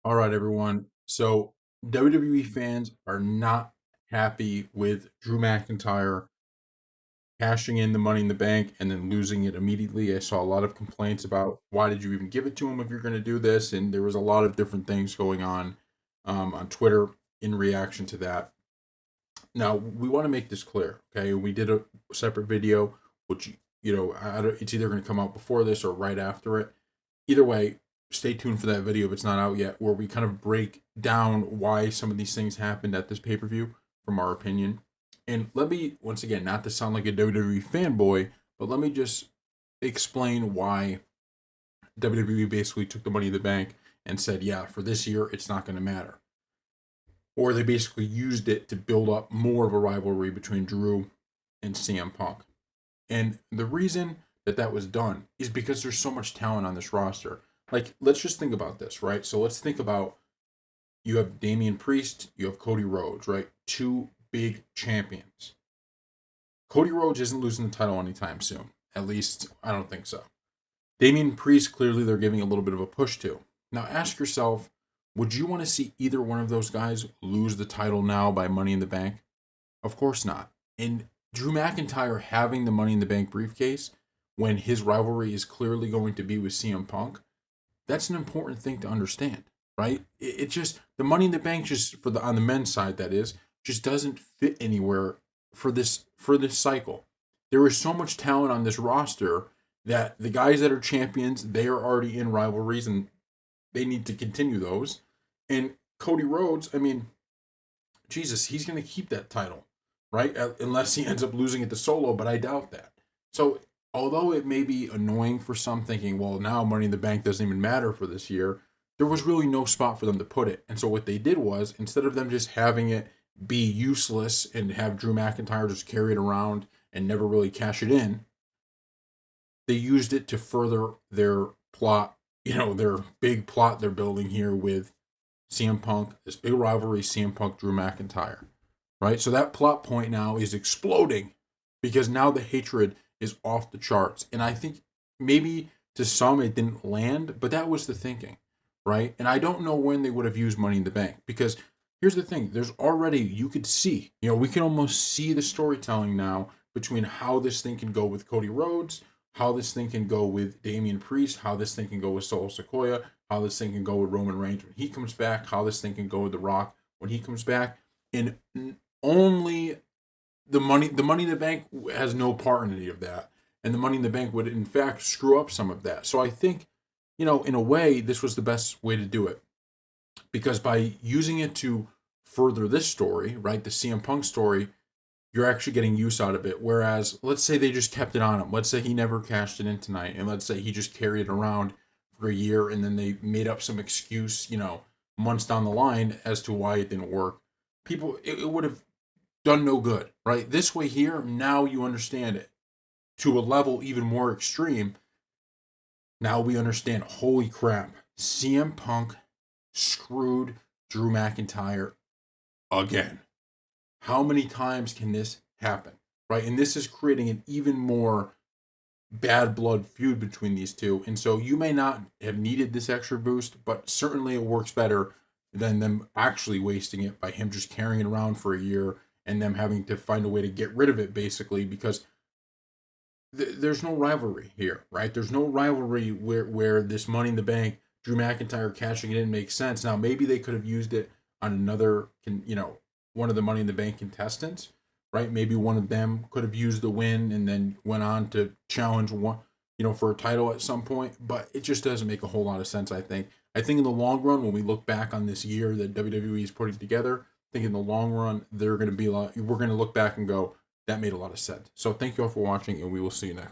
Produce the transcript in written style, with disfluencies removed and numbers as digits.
All right, everyone. So WWE fans are not happy with Drew McIntyre cashing in the Money in the Bank and then losing it immediately. I saw a lot of complaints about why did you even give it to him if you're going to do this, and there was a lot of different things going on Twitter in reaction to that. Now we want to make this clear, okay? We did a separate video, which it's either going to come out before this or right after it. Either way, stay tuned for that video if it's not out yet, where we kind of break down why some of these things happened at this pay per view from our opinion. And let me, once again, not to sound like a WWE fanboy, but let me just explain why WWE basically took the Money in the Bank and said, yeah, for this year, it's not going to matter. Or they basically used it to build up more of a rivalry between Drew and CM Punk. And the reason that was done is because there's so much talent on this roster. Like, let's just think about this, right? So let's think about you have Damian Priest, you have Cody Rhodes, right? Two big champions. Cody Rhodes isn't losing the title anytime soon. At least, I don't think so. Damian Priest, clearly they're giving a little bit of a push to. Now ask yourself, would you want to see either one of those guys lose the title now by Money in the Bank? Of course not. And Drew McIntyre having the Money in the Bank briefcase when his rivalry is clearly going to be with CM Punk, that's an important thing to understand, right? It just the Money in the Bank just for the on the men's side that is just doesn't fit anywhere for this cycle. There is so much talent on this roster that the guys that are champions, they are already in rivalries and they need to continue those. And Cody Rhodes, I mean, Jesus, he's going to keep that title, right? Unless he ends up losing it to Solo, but I doubt that. So, although it may be annoying for some thinking, well, now Money in the Bank doesn't even matter for this year, there was really no spot for them to put it. And so, what they did was, instead of them just having it be useless and have Drew McIntyre just carry it around and never really cash it in, they used it to further their plot, their big plot they're building here with CM Punk, this big rivalry, CM Punk, Drew McIntyre, right? So that plot point now is exploding because now the hatred is off the charts. And I think maybe to some it didn't land, but that was the thinking, right? And I don't know when they would have used Money in the Bank because here's the thing there's already, you could see, we can almost see the storytelling now between how this thing can go with Cody Rhodes, how this thing can go with Damian Priest, how this thing can go with Solo Sequoia, how this thing can go with Roman Reigns when he comes back, how this thing can go with The Rock when he comes back. And only the money in the bank has no part in any of that. And the Money in the Bank would in fact screw up some of that. So I think, in a way, this was the best way to do it. Because by using it to further this story, right, the CM Punk story, you're actually getting use out of it. Whereas, let's say they just kept it on him. Let's say he never cashed it in tonight, and let's say he just carried it around for a year, and then they made up some excuse, months down the line as to why it didn't work. It would have done no good, right? This way here, now you understand it to a level even more extreme. Now we understand. Holy crap! CM Punk screwed Drew McIntyre again. How many times can this happen? Right? And this is creating an even more bad blood feud between these two. And so you may not have needed this extra boost, but certainly it works better than them actually wasting it by him just carrying it around for a year and them having to find a way to get rid of it basically because there's no rivalry here, right? There's no rivalry where this Money in the Bank, Drew McIntyre cashing it in makes sense. Now maybe they could have used it on another, one of the Money in the Bank contestants, right? Maybe one of them could have used the win and then went on to challenge one, for a title at some point. But it just doesn't make a whole lot of sense. I think. I think in the long run, when we look back on this year that WWE is putting together, I think in the long run they're going to be we're going to look back and go, that made a lot of sense. So thank you all for watching, and we will see you next.